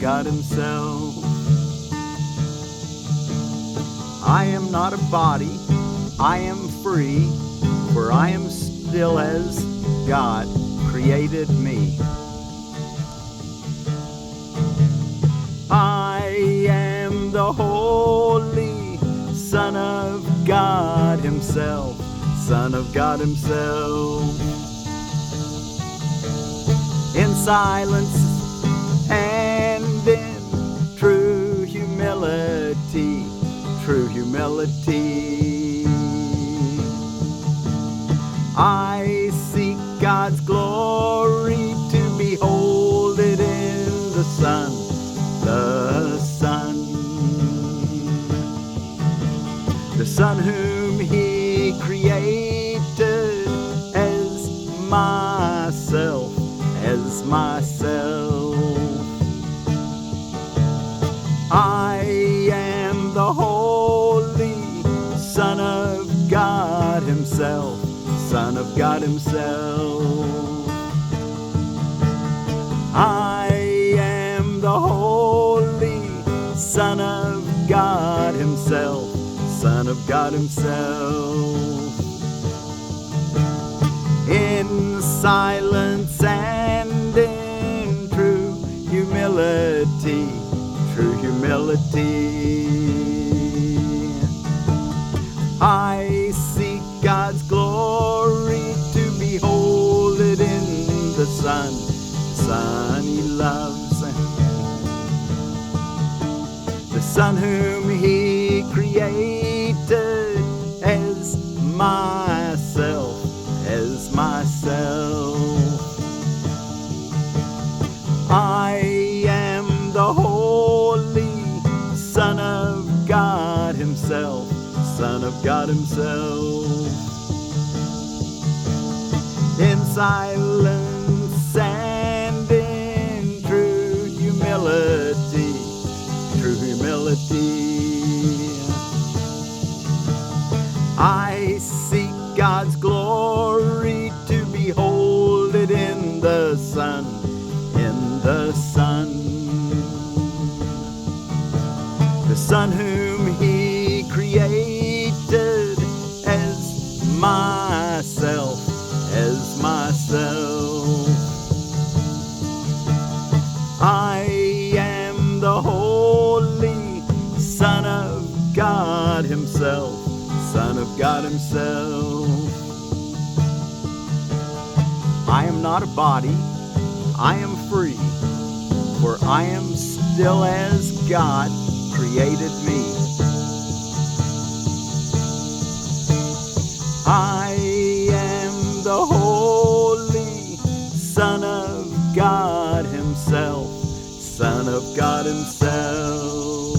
God himself. I am not a body, I am free, for I am still as God created me. I am the Holy Son of God himself, Son of God himself. In silence and in true humility, true humility, I seek God's glory to behold it in the Son, the Son. The Son whom he created as myself, as myself. I am the Holy Son of God himself, Son of God himself. I am the Holy Son of God himself, Son of God himself. In silence and in true humility, true humility, I seek God's glory to behold it in the Son, Son he loves. The Son whom he created as myself, as myself. I am the Holy Son of God himself, Son of God himself. In silence and in true humility, true humility, I seek God's glory to behold it in the Son, in the Son. The Son whom he created as myself, as myself. I am the Holy Son of God himself, Son of God himself. I am not a body, I am free, for I am still as God created me. I am the Holy Son of God himself, Son of God himself.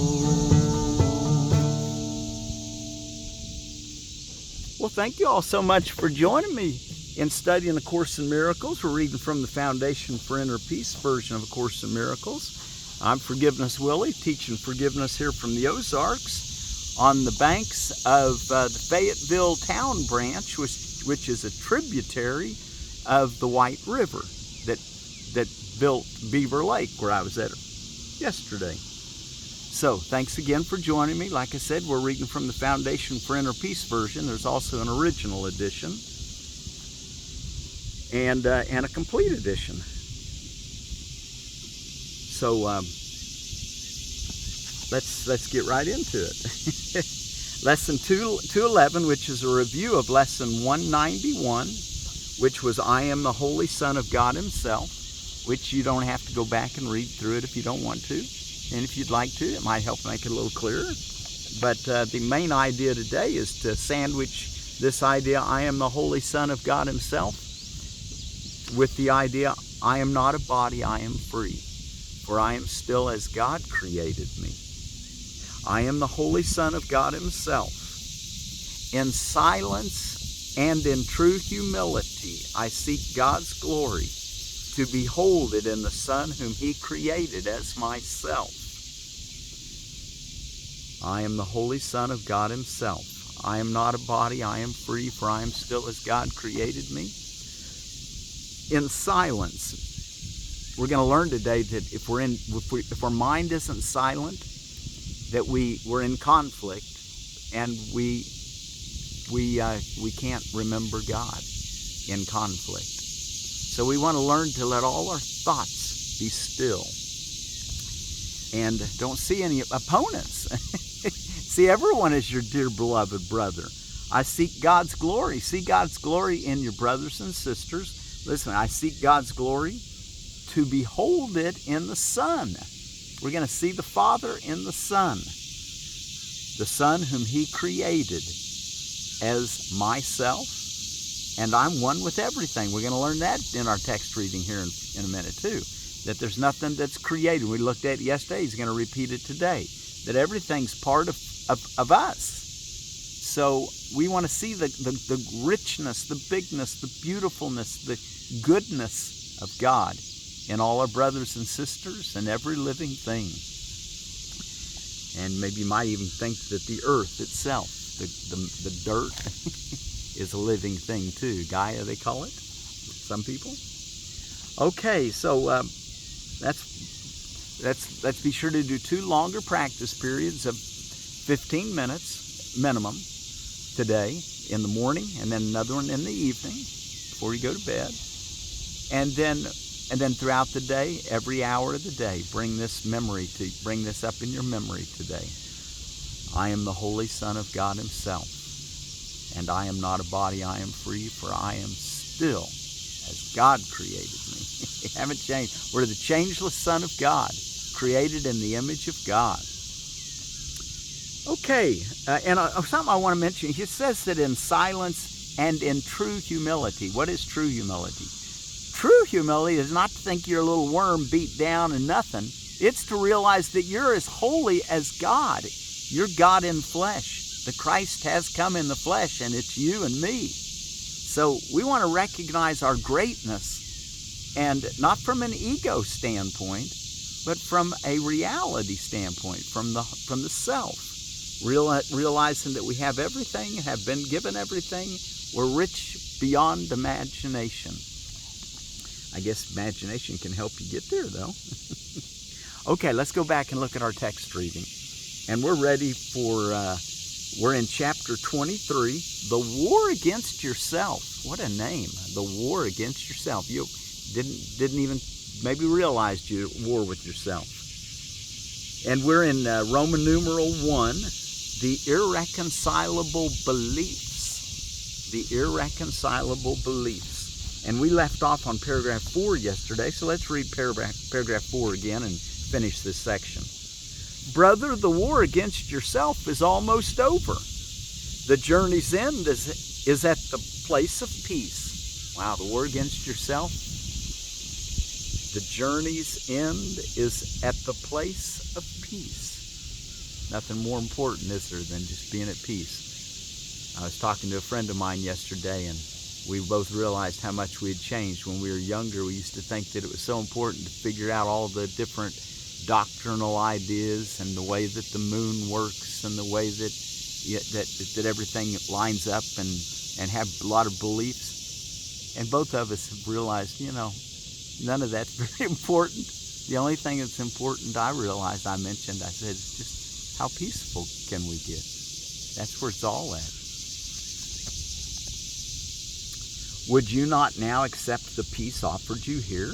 Well, thank you all so much for joining me in studying A Course in Miracles. We're reading from the Foundation for Inner Peace version of A Course in Miracles. I'm Forgiveness Willie, teaching forgiveness here from the Ozarks on the banks of the Fayetteville Town Branch, which is a tributary of the White River that built Beaver Lake, where I was at yesterday. So, thanks again for joining me. Like I said, we're reading from the Foundation for Inner Peace version. There's also an original edition and a complete edition. So let's get right into it. Lesson 211, which is a review of lesson 191, which was I am the Holy Son of God himself, which you don't have to go back and read through it if you don't want to. And if you'd like to, it might help make it a little clearer. But the main idea today is to sandwich this idea, I am the Holy Son of God himself, with the idea, I am not a body, I am free, for I am still as God created me. I am the Holy Son of God himself. In silence and in true humility, I seek God's glory to behold it in the Son whom he created as myself. I am the Holy Son of God himself. I am not a body, I am free, for I am still as God created me. In silence we're going to learn today that if our mind isn't silent, that we're in conflict, and we can't remember God in conflict. So we want to learn to let all our thoughts be still, and don't see any opponents. See everyone as your dear beloved brother. I seek God's glory. See God's glory in your brothers and sisters. Listen, I seek God's glory to behold it in the Son. We're going to see the Father in the Son whom He created as myself, and I'm one with everything. We're going to learn that in our text reading here in a minute too, that there's nothing that's created. We looked at it yesterday. He's going to repeat it today, that everything's part of us. So we want to see the richness, the bigness, the beautifulness, the goodness of God in all our brothers and sisters and every living thing. And maybe you might even think that the earth itself, the dirt, is a living thing too. Gaia, they call it, some people. Okay, so let's be sure to do 2 longer practice periods of 15 minutes minimum today in the morning, and then another one in the evening before you go to bed, and then throughout the day, every hour of the day, bring this up in your memory today. I am the Holy Son of God Himself, and I am not a body. I am free, for I am still as God created me. Haven't changed. We're the changeless Son of God, created in the image of God. Okay, and something I want to mention. He says that in silence and in true humility. What is true humility? True humility is not to think you're a little worm beat down and nothing. It's to realize that you're as holy as God. You're God in flesh. The Christ has come in the flesh, and it's you and me. So we want to recognize our greatness, and not from an ego standpoint, but from a reality standpoint, from the self. Realizing that we have everything, have been given everything. We're rich beyond imagination. I guess imagination can help you get there, though. Okay, let's go back and look at our text reading. And we're ready for, we're in chapter 23, The War Against Yourself. What a name, The War Against Yourself. You didn't even maybe realize you're at war with yourself. And we're in Roman numeral 1, the irreconcilable beliefs. The irreconcilable beliefs. And we left off on paragraph 4 yesterday, so let's read paragraph 4 again and finish this section. Brother, the war against yourself is almost over. The journey's end is at the place of peace. Wow, the war against yourself. The journey's end is at the place of peace. Nothing more important, is there, than just being at peace. I was talking to a friend of mine yesterday, and we both realized how much we had changed. When we were younger, we used to think that it was so important to figure out all the different doctrinal ideas and the way that the moon works and the way that everything lines up and have a lot of beliefs. And both of us have realized, none of that's very important. The only thing that's important, I mentioned, I said, is just how peaceful can we get? That's where it's all at. Would you not now accept the peace offered you here?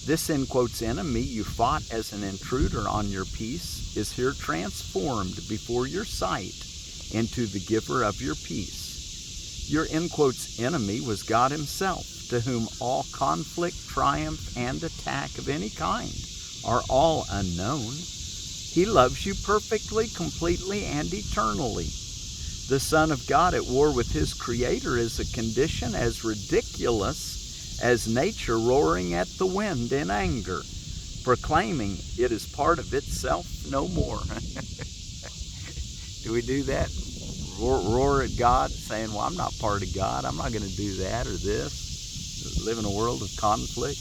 This, in quotes, enemy you fought as an intruder on your peace is here transformed before your sight into the giver of your peace. Your, in quotes, enemy was God Himself, to whom all conflict, triumph, and attack of any kind are all unknown. He loves you perfectly, completely, and eternally. The Son of God at war with His Creator is a condition as ridiculous as nature roaring at the wind in anger, proclaiming it is part of itself no more. Do we do that? Roar at God, saying, well, I'm not part of God. I'm not going to do that or this. Live in a world of conflict.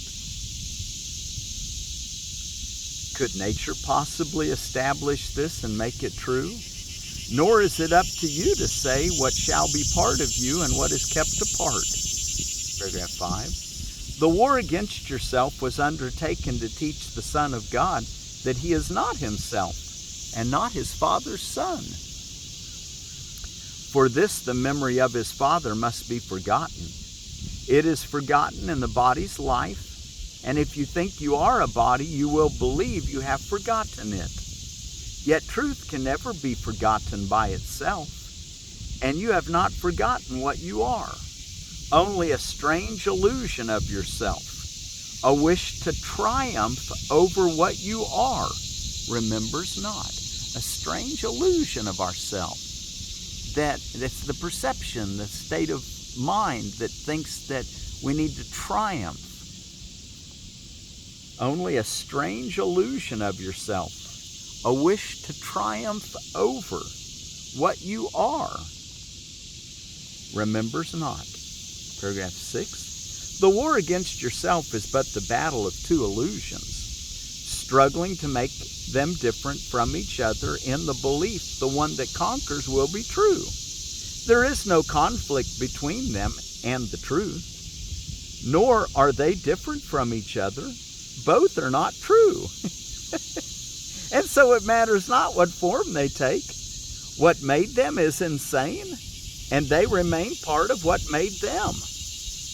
Could nature possibly establish this and make it true? Nor is it up to you to say what shall be part of you and what is kept apart. Paragraph 5. The war against yourself was undertaken to teach the Son of God that he is not himself and not his Father's Son. For this the memory of his Father must be forgotten. It is forgotten in the body's life, and if you think you are a body, you will believe you have forgotten it. Yet truth can never be forgotten by itself, and you have not forgotten what you are. Only a strange illusion of yourself, a wish to triumph over what you are, remembers not. A strange illusion of ourselves. That's the perception, the state of mind that thinks that we need to triumph. Only a strange illusion of yourself, a wish to triumph over what you are, remembers not. Paragraph 6. The war against yourself is but the battle of two illusions, struggling to make them different from each other in the belief the one that conquers will be true. There is no conflict between them and the truth, nor are they different from each other. Both are not true. And so it matters not what form they take. What made them is insane, and they remain part of what made them.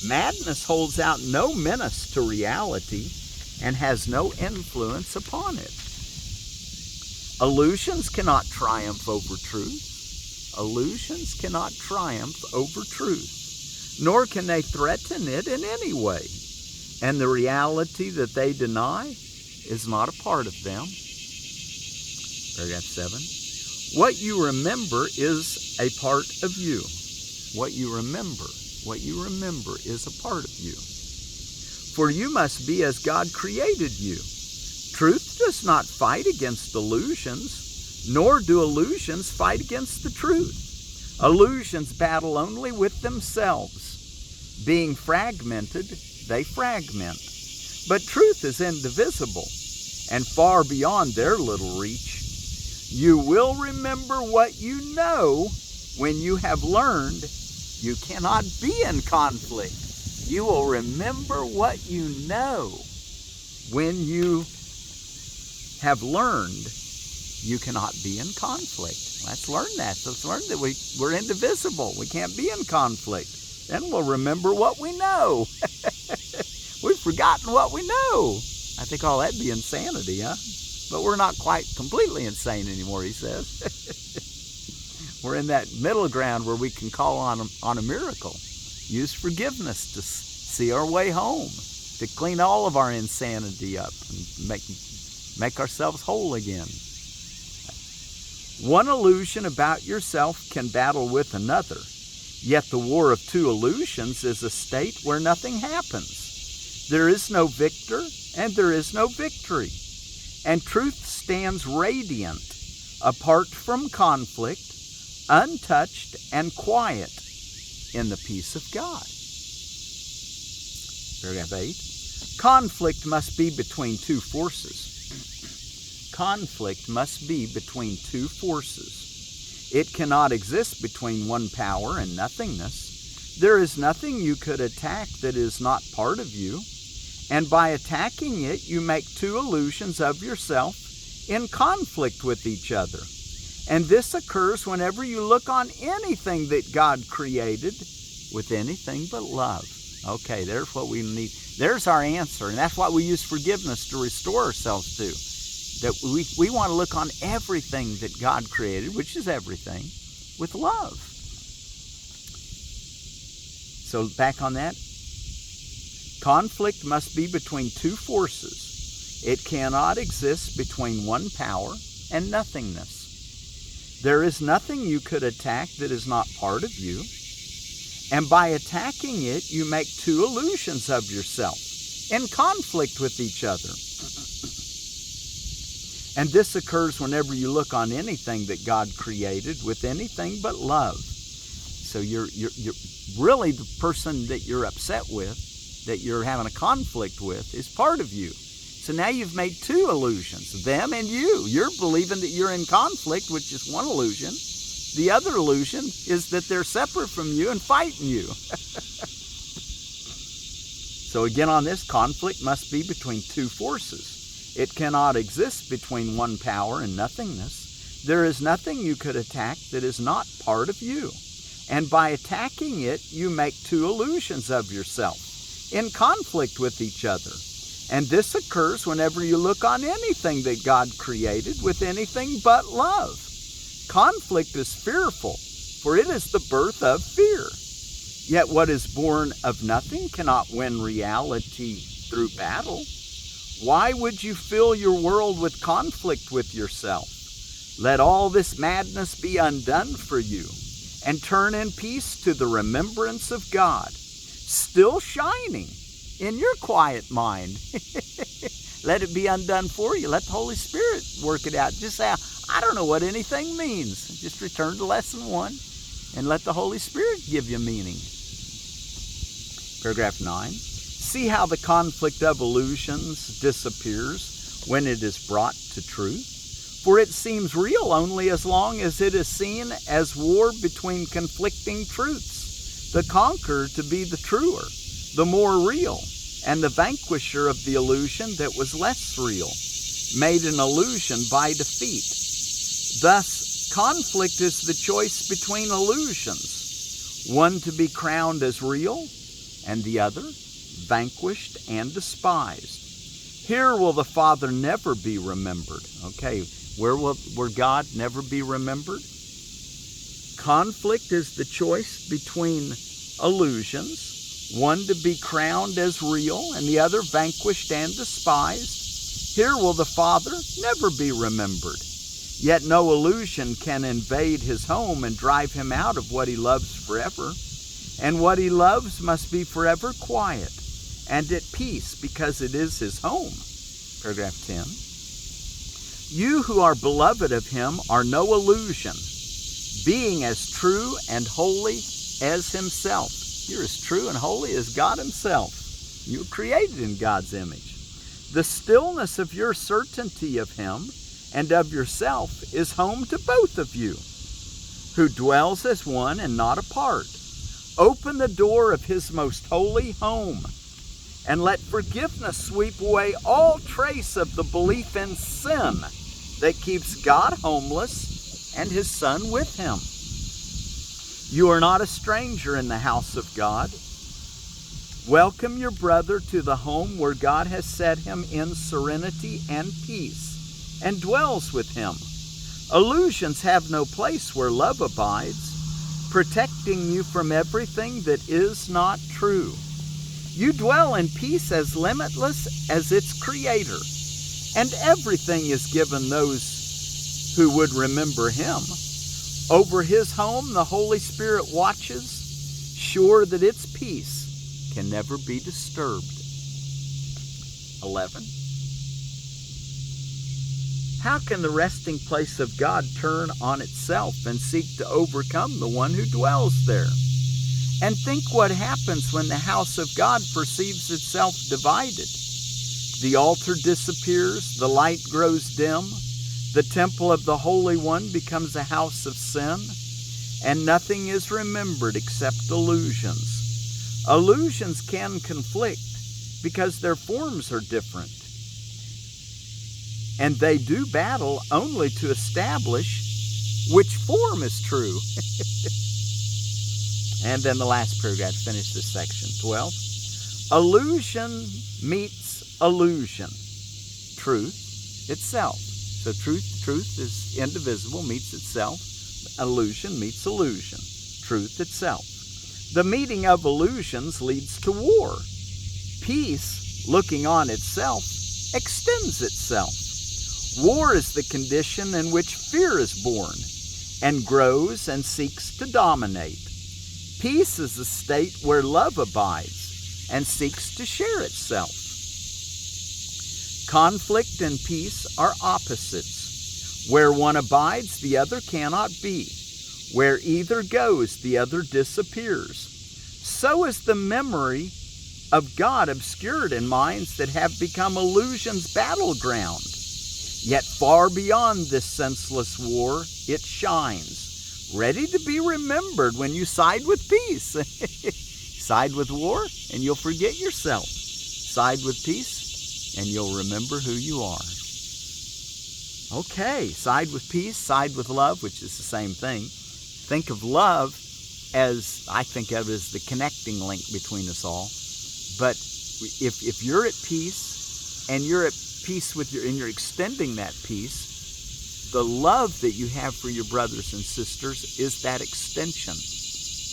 Madness holds out no menace to reality and has no influence upon it. Illusions cannot triumph over truth. Illusions cannot triumph over truth, nor can they threaten it in any way. And the reality that they deny is not a part of them. Paragraph 7. What you remember is a part of you. What you remember is a part of you. For you must be as God created you. Truth does not fight against illusions, nor do illusions fight against the truth. Illusions battle only with themselves. Being fragmented, they fragment. But truth is indivisible and far beyond their little reach. You will remember what you know when you have learned you cannot be in conflict. You will remember what you know when you have learned you cannot be in conflict. Let's learn that. Let's learn that we're indivisible. We can't be in conflict. Then we'll remember what we know. We've forgotten what we know. I think all that'd be insanity, huh? But we're not quite completely insane anymore, he says. We're in that middle ground where we can call on a miracle. Use forgiveness to see our way home, to clean all of our insanity up and make ourselves whole again. One illusion about yourself can battle with another, yet the war of two illusions is a state where nothing happens. There is no victor and there is no victory, and truth stands radiant, apart from conflict, untouched and quiet in the peace of God. Paragraph 8. Conflict must be between two forces. Conflict must be between two forces. It cannot exist between one power and nothingness. There is nothing you could attack that is not part of you, and by attacking it, you make two illusions of yourself in conflict with each other. And this occurs whenever you look on anything that God created with anything but love. Okay, there's what we need. There's our answer, and that's why we use forgiveness to restore ourselves to. That we want to look on everything that God created, which is everything, with love. So back on that. Conflict must be between two forces. It cannot exist between one power and nothingness. There is nothing you could attack that is not part of you, and by attacking it, you make two illusions of yourself in conflict with each other. And this occurs whenever you look on anything that God created with anything but love. So you're really the person that you're upset with, that you're having a conflict with, is part of you. So now you've made two illusions, them and you. You're believing that you're in conflict, which is one illusion. The other illusion is that they're separate from you and fighting you. So again on this, conflict must be between two forces. It cannot exist between one power and nothingness. There is nothing you could attack that is not part of you. And by attacking it, you make two illusions of yourself, in conflict with each other. And this occurs whenever you look on anything that God created with anything but love. Conflict is fearful, for it is the birth of fear. Yet what is born of nothing cannot win reality through battle. Why would you fill your world with conflict with yourself? Let all this madness be undone for you, and turn in peace to the remembrance of God, still shining in your quiet mind. Let it be undone for you. Let the Holy Spirit work it out. Just say, I don't know what anything means. Just return to lesson 1 and let the Holy Spirit give you meaning. Paragraph 9. See how the conflict of illusions disappears when it is brought to truth? For it seems real only as long as it is seen as war between conflicting truths, the conqueror to be the truer, the more real, and the vanquisher of the illusion that was less real, made an illusion by defeat. Thus, conflict is the choice between illusions, one to be crowned as real, and the other vanquished and despised. Here will the Father never be remembered. Okay, where will God never be remembered? Conflict is the choice between illusions, one to be crowned as real and the other vanquished and despised. Here will the Father never be remembered. Yet no illusion can invade his home and drive him out of what he loves forever. And what he loves must be forever quiet and at peace because it is his home. Paragraph 10. You who are beloved of him are no illusion, being as true and holy as himself. You're as true and holy as God himself. You were created in God's image. The stillness of your certainty of him and of yourself is home to both of you, who dwells as one and not apart. Open the door of his most holy home, and let forgiveness sweep away all trace of the belief in sin that keeps God homeless and his Son with him. You are not a stranger in the house of God. Welcome your brother to the home where God has set him in serenity and peace, and dwells with him. Illusions have no place where love abides, protecting you from everything that is not true. You dwell in peace as limitless as its creator, and everything is given those who would remember him. Over his home the Holy Spirit watches, sure that its peace can never be disturbed. 11. How can the resting place of God turn on itself and seek to overcome the one who dwells there? And think what happens when the house of God perceives itself divided. The altar disappears, the light grows dim, the temple of the Holy One becomes a house of sin, and nothing is remembered except illusions. Illusions can conflict because their forms are different. And they do battle only to establish which form is true. And then the last paragraph, finish this section, 12. Illusion meets illusion. Truth itself. So truth is indivisible, meets itself. Illusion meets illusion. Truth itself. The meeting of illusions leads to war. Peace, looking on itself, extends itself. War is the condition in which fear is born and grows and seeks to dominate. Peace is the state where love abides and seeks to share itself. Conflict and peace are opposites. Where one abides, the other cannot be. Where either goes, the other disappears. So is the memory of God obscured in minds that have become illusion's battleground. Yet far beyond this senseless war, it shines, ready to be remembered when you side with peace. Side with war, and you'll forget yourself. Side with peace, and you'll remember who you are. Okay, side with peace, side with love, which is the same thing. Think of love as, I think of it as the connecting link between us all. But if you're at peace, and you're at peace with and you're extending that peace, the love that you have for your brothers and sisters is that extension.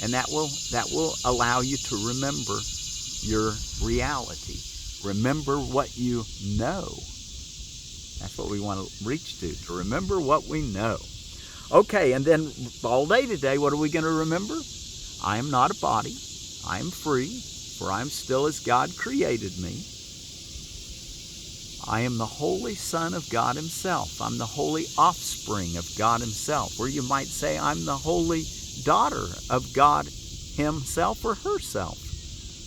And that will allow you to remember your reality. Remember what you know. That's what we want to reach to remember what we know. Okay, and then all day today, what are we going to remember? I am not a body. I am free, for I am still as God created me. I am the Holy Son of God Himself. I'm the holy offspring of God Himself. Or you might say I'm the holy daughter of God Himself or herself.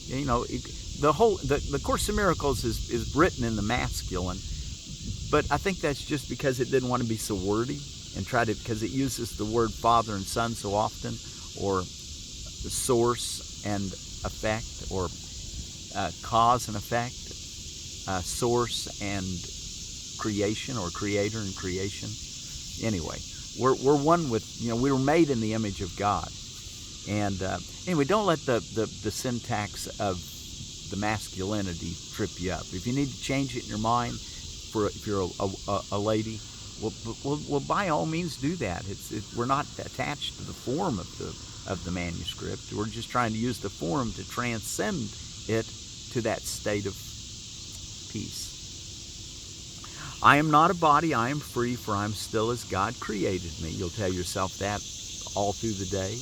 You know, the Course in Miracles is written in the masculine, but I think that's just because it didn't want to be so wordy and because it uses the word Father and Son so often, or the source and effect, or cause and effect, source and creation, or creator and creation. Anyway, we're one with, we were made in the image of God. And anyway, don't let the syntax of the masculinity trip you up. If you need to change it in your mind, if you're a lady, well, by all means do that. We're not attached to the form of the manuscript. We're just trying to use the form to transcend it to that state of peace. I am not a body, I am free, for I am still as God created me. You'll tell yourself that all through the day.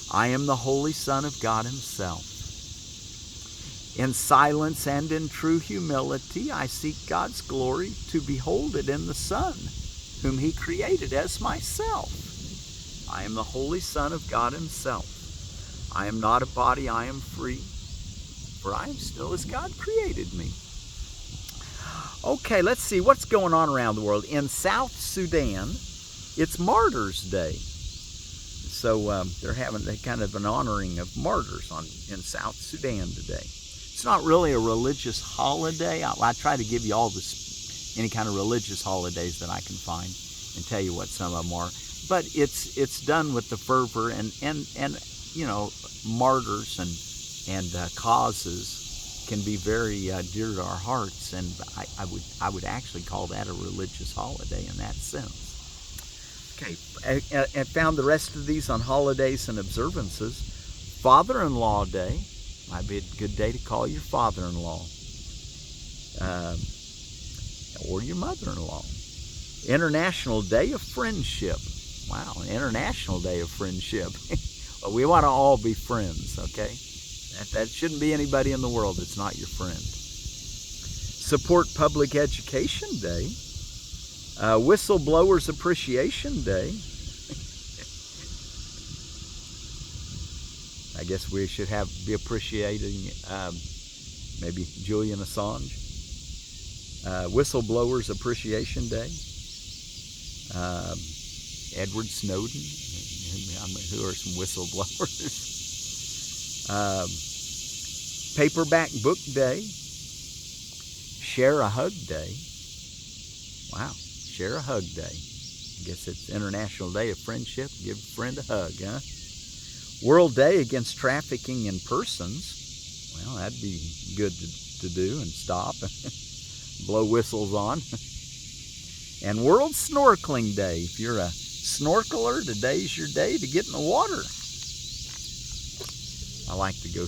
I am the Holy Son of God Himself. In silence and in true humility, I seek God's glory to behold it in the Son, whom He created as myself. I am the Holy Son of God Himself. I am not a body, I am free, for I am still as God created me. Okay, let's see what's going on around the world. In South Sudan, it's Martyrs' Day. So they're having kind of an honoring of martyrs in South Sudan today. It's not really a religious holiday. I try to give you any kind of religious holidays that I can find and tell you what some of them are. But it's done with the fervor and martyrs and causes can be very dear to our hearts, and I would actually call that a religious holiday in that sense. Okay, I found the rest of these on holidays and observances. Father-in-law Day. Might be a good day to call your father-in-law. Or your mother-in-law. International Day of Friendship. Wow, an International Day of Friendship. Well, we want to all be friends, okay? That shouldn't be anybody in the world that's not your friend. Support Public Education Day. Whistleblowers Appreciation Day. I guess we should be appreciating maybe Julian Assange. Whistleblowers Appreciation Day. Edward Snowden. Who are some whistleblowers? Paperback Book Day. Share a Hug Day. Wow, Share a Hug Day. I guess it's International Day of Friendship. Give a friend a hug, huh? World Day Against Trafficking in Persons. Well, that'd be good to do and stop. Blow whistles on. And World Snorkeling Day. If you're a snorkeler, today's your day to get in the water. I like to go,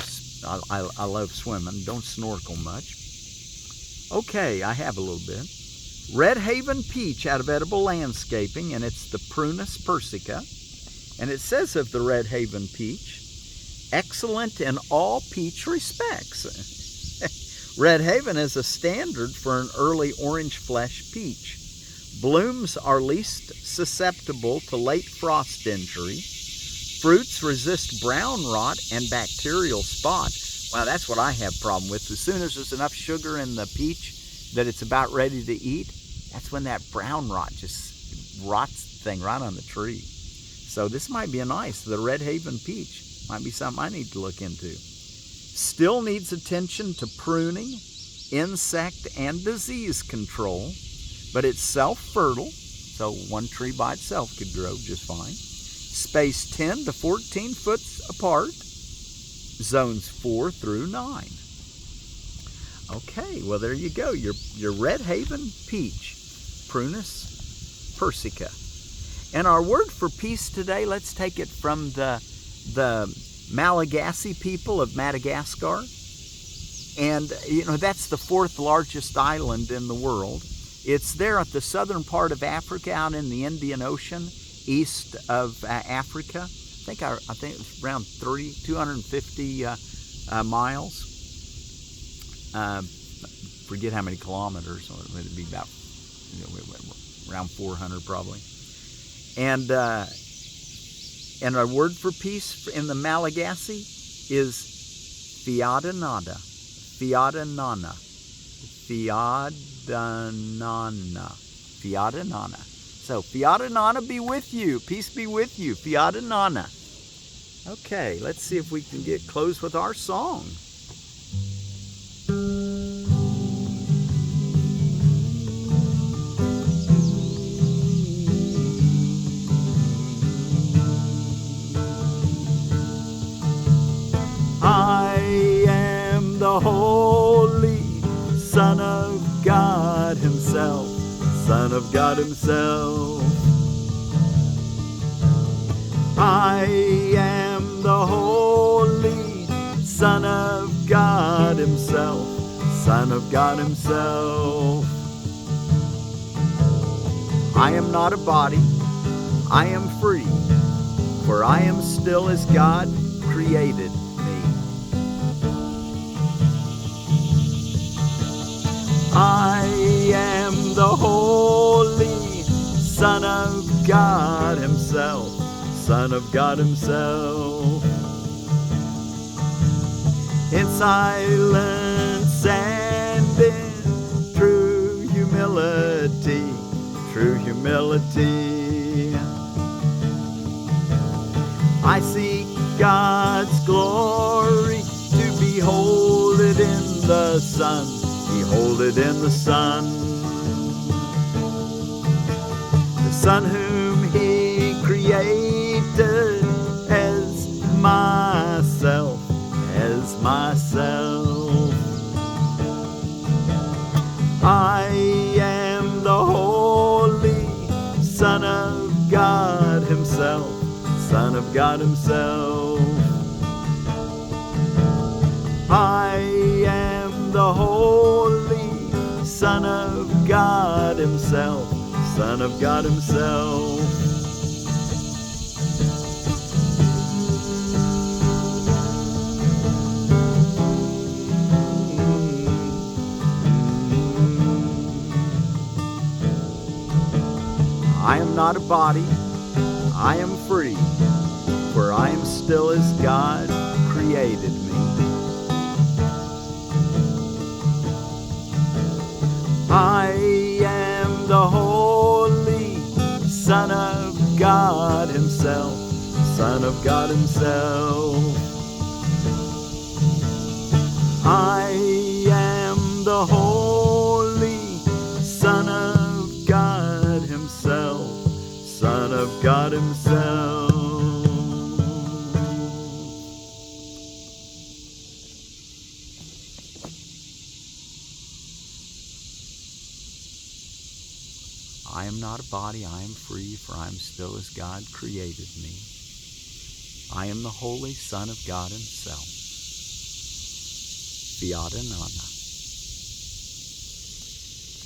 I love swimming. Don't snorkel much. Okay, I have a little bit. Red Haven Peach out of Edible Landscaping, and it's the Prunus persica. And it says of the Red Haven Peach, excellent in all peach respects. Red Haven is a standard for an early orange flesh peach. Blooms are least susceptible to late frost injury. Fruits resist brown rot and bacterial spot. Wow, that's what I have a problem with. As soon as there's enough sugar in the peach that it's about ready to eat, that's when that brown rot just rots the thing right on the tree. So this might be the Red Haven Peach. Might be something I need to look into. Still needs attention to pruning, insect, and disease control, but it's self-fertile, so one tree by itself could grow just fine. Spaced 10 to 14 foot apart, zones 4 through 9. Okay, well there you go, your Red Haven peach, Prunus persica. And our word for peace today, let's take it from the Malagasy people of Madagascar. And you know, that's the 4th largest island in the world. It's there at the southern part of Africa, out in the Indian Ocean, east of Africa. I think it's around 250 miles. Forget how many kilometers. It'd be about around 400 probably. And our word for peace in the Malagasy is Friedanana. Friedanana. Friedanana. Friedanana. So, Friedanana be with you. Peace be with you. Friedanana. Okay, let's see if we can close with our song. I am the Holy Son of God Himself, Son of God Himself. I am the Holy Son of God Himself, Son of God Himself. I am not a body, I am free, for I am still as God created me. I am the Holy Son of God Himself, Son of God Himself. In silence and in true humility, true humility, I seek God's glory to behold it in the sun. Behold it in the Son, the Son whom He created as myself, as myself. I am the Holy Son of God Himself, Son of God Himself. I am the Holy Son of God Himself, Son of God Himself. I am not a body, I am free, for I am still as God created me. I am the Holy Son of God Himself, Son of God Himself. I am the Holy Son of God Himself, Son of God Himself. I am not a body, I am free, for I am still as God created me. I am the Holy Son of God Himself. Friedanana.